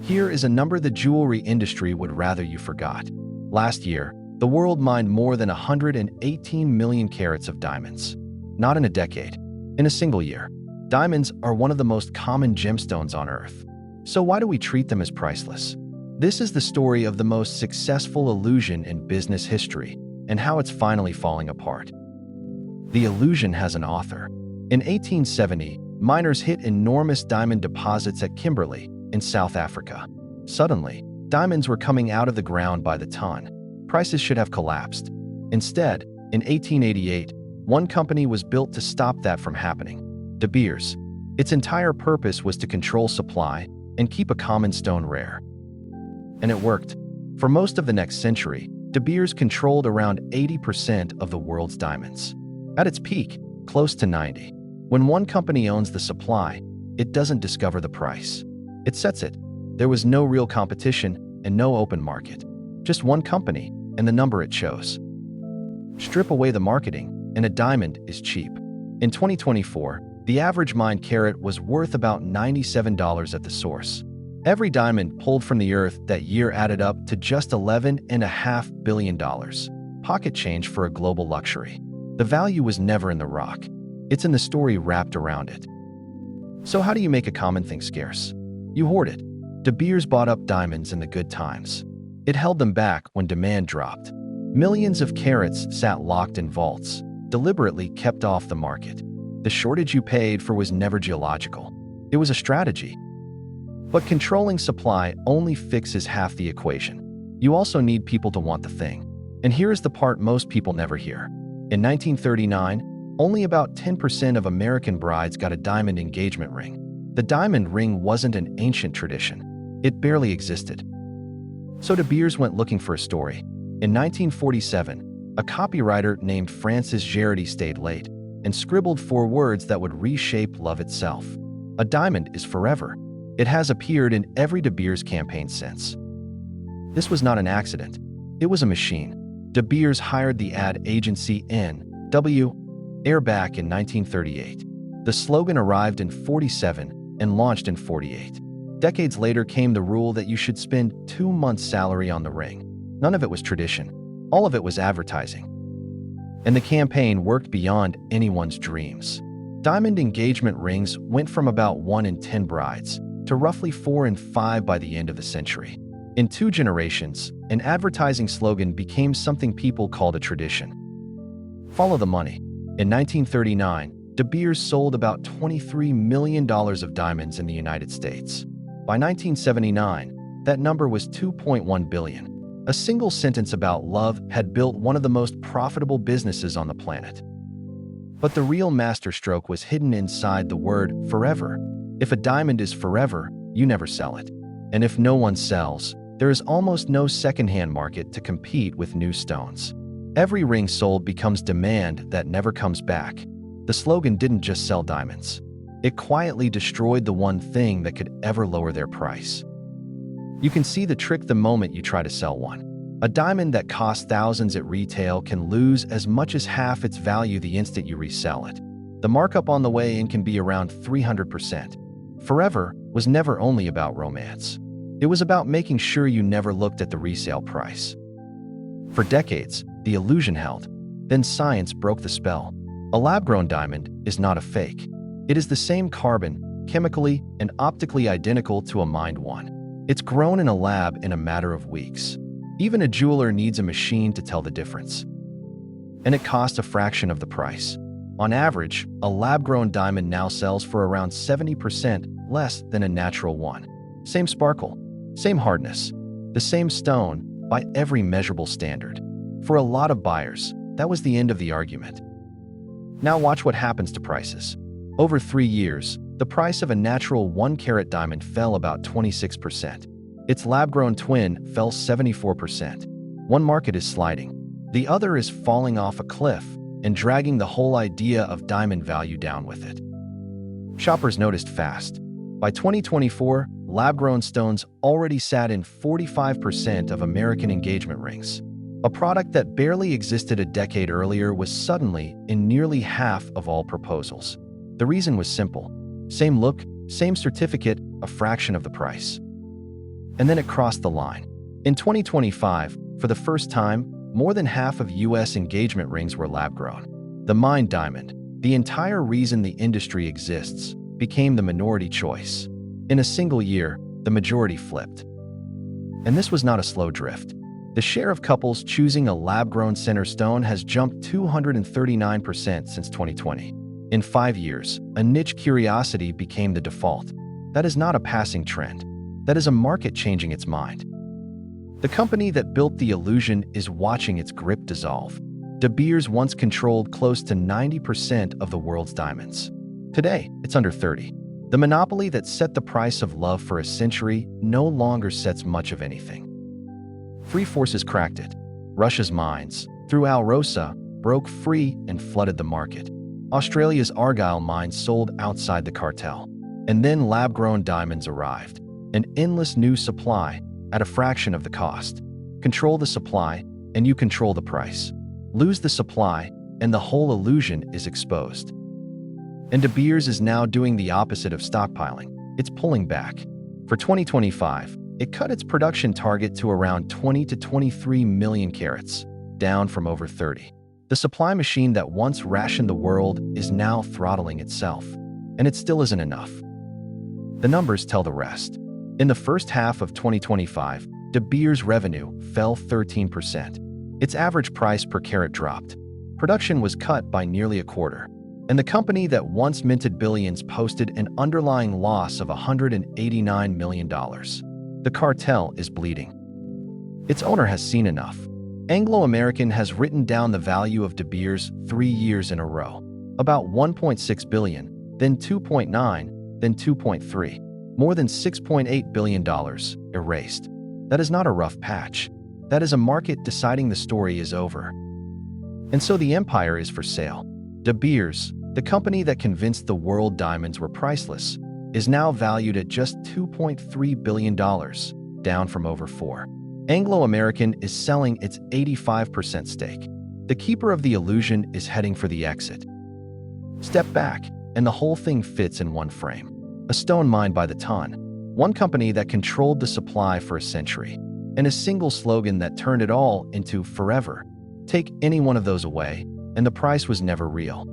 Here is a number the jewelry industry would rather you forgot. Last year, the world mined more than 118 million carats of diamonds. Not in a decade, in a single year. Diamonds are one of the most common gemstones on Earth. So why do we treat them as priceless? This is the story of the most successful illusion in business history and how it's finally falling apart. The illusion has an author. In 1870, miners hit enormous diamond deposits at Kimberley in South Africa. Suddenly, diamonds were coming out of the ground by the ton. Prices should have collapsed. Instead, in 1888, one company was built to stop that from happening: De Beers. Its entire purpose was to control supply and keep a common stone rare. And it worked. For most of the next century, De Beers controlled around 80% of the world's diamonds. At its peak, close to 90. When one company owns the supply, it doesn't discover the price. It sets it. There was no real competition and no open market. Just one company and the number it chose. Strip away the marketing, and a diamond is cheap. In 2024, the average mined carat was worth about $97 at the source. Every diamond pulled from the earth that year added up to just $11.5 billion. Pocket change for a global luxury. The value was never in the rock. It's in the story wrapped around it. So how do you make a common thing scarce? You hoard it. De Beers bought up diamonds in the good times. It held them back when demand dropped. Millions of carats sat locked in vaults, deliberately kept off the market. The shortage you paid for was never geological. It was a strategy. But controlling supply only fixes half the equation. You also need people to want the thing. And here is the part most people never hear. In 1939, only about 10% of American brides got a diamond engagement ring. The diamond ring wasn't an ancient tradition. It barely existed. So De Beers went looking for a story. In 1947, a copywriter named Francis Gerety stayed late and scribbled 4 words that would reshape love itself. A diamond is forever. It has appeared in every De Beers campaign since. This was not an accident. It was a machine. De Beers hired the ad agency N.W. Back in 1938. The slogan arrived in 47 and launched in 48. Decades later came the rule that you should spend 2 months' salary on the ring. None of it was tradition. All of it was advertising. And the campaign worked beyond anyone's dreams. Diamond engagement rings went from about 1 in 10 brides to roughly 4 in 5 by the end of the century. In 2 generations, an advertising slogan became something people called a tradition. Follow the money. In 1939, De Beers sold about $23 million of diamonds in the United States. By 1979, that number was $2.1 billion. A single sentence about love had built one of the most profitable businesses on the planet. But the real masterstroke was hidden inside the word forever. If a diamond is forever, you never sell it. And if no one sells, there is almost no secondhand market to compete with new stones. Every ring sold becomes demand that never comes back. The slogan didn't just sell diamonds. It quietly destroyed the one thing that could ever lower their price. You can see the trick the moment you try to sell one. A diamond that costs thousands at retail can lose as much as half its value the instant you resell it. The markup on the way in can be around 300%. Forever was never only about romance. It was about making sure you never looked at the resale price. For decades, the illusion held. Then science broke the spell. A lab-grown diamond is not a fake. It is the same carbon, chemically and optically identical to a mined one. It's grown in a lab in a matter of weeks. Even a jeweler needs a machine to tell the difference. And it costs a fraction of the price. On average, a lab-grown diamond now sells for around 70% less than a natural one. Same sparkle, same hardness, the same stone by every measurable standard. For a lot of buyers, that was the end of the argument. Now watch what happens to prices. Over 3 years, the price of a natural 1-carat diamond fell about 26%. Its lab-grown twin fell 74%. One market is sliding. The other is falling off a cliff and dragging the whole idea of diamond value down with it. Shoppers noticed fast. By 2024, lab-grown stones already sat in 45% of American engagement rings. A product that barely existed a decade earlier was suddenly in nearly half of all proposals. The reason was simple. Same look, same certificate, a fraction of the price. And then it crossed the line. In 2025, for the first time, more than half of U.S. engagement rings were lab-grown. The mined diamond, the entire reason the industry exists, became the minority choice. In a single year, the majority flipped. And this was not a slow drift. The share of couples choosing a lab-grown center stone has jumped 239% since 2020. In 5 years, a niche curiosity became the default. That is not a passing trend. That is a market changing its mind. The company that built the illusion is watching its grip dissolve. De Beers once controlled close to 90% of the world's diamonds. Today, it's under 30. The monopoly that set the price of love for a century no longer sets much of anything. Three forces cracked it. Russia's mines, through Alrosa, broke free and flooded the market. Australia's Argyle mines sold outside the cartel. And then lab-grown diamonds arrived. An endless new supply at a fraction of the cost. Control the supply, and you control the price. Lose the supply, and the whole illusion is exposed. And De Beers is now doing the opposite of stockpiling. It's pulling back. For 2025, it cut its production target to around 20 to 23 million carats, down from over 30. The supply machine that once rationed the world is now throttling itself. And it still isn't enough. The numbers tell the rest. In the first half of 2025, De Beers' revenue fell 13%. Its average price per carat dropped. Production was cut by nearly a quarter. And the company that once minted billions posted an underlying loss of $189 million. The cartel is bleeding. Its owner has seen enough. Anglo American has written down the value of De Beers 3 years in a row. About $1.6 billion, then $2.9, then $2.3. More than $6.8 billion erased. That is not a rough patch. That is a market deciding the story is over. And so the empire is for sale. De Beers, the company that convinced the world diamonds were priceless, is now valued at just $2.3 billion, down from over $4 billion. Anglo American is selling its 85% stake. The keeper of the illusion is heading for the exit. Step back, and the whole thing fits in one frame. A stone mined by the ton, one company that controlled the supply for a century, and a single slogan that turned it all into forever. Take any one of those away, and the price was never real.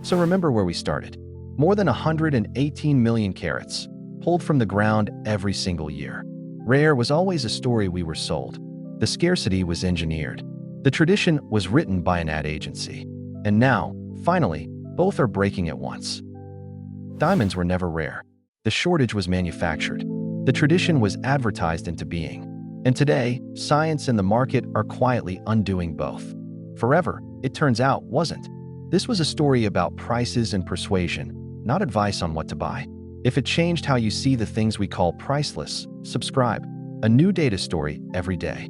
So remember where we started. More than 118 million carats, pulled from the ground every single year. Rare was always a story we were sold. The scarcity was engineered. The tradition was written by an ad agency. And now, finally, both are breaking at once. Diamonds were never rare. The shortage was manufactured. The tradition was advertised into being. And today, science and the market are quietly undoing both. Forever, it turns out, wasn't. This was a story about prices and persuasion, not advice on what to buy. If it changed how you see the things we call priceless, subscribe. A new data story every day.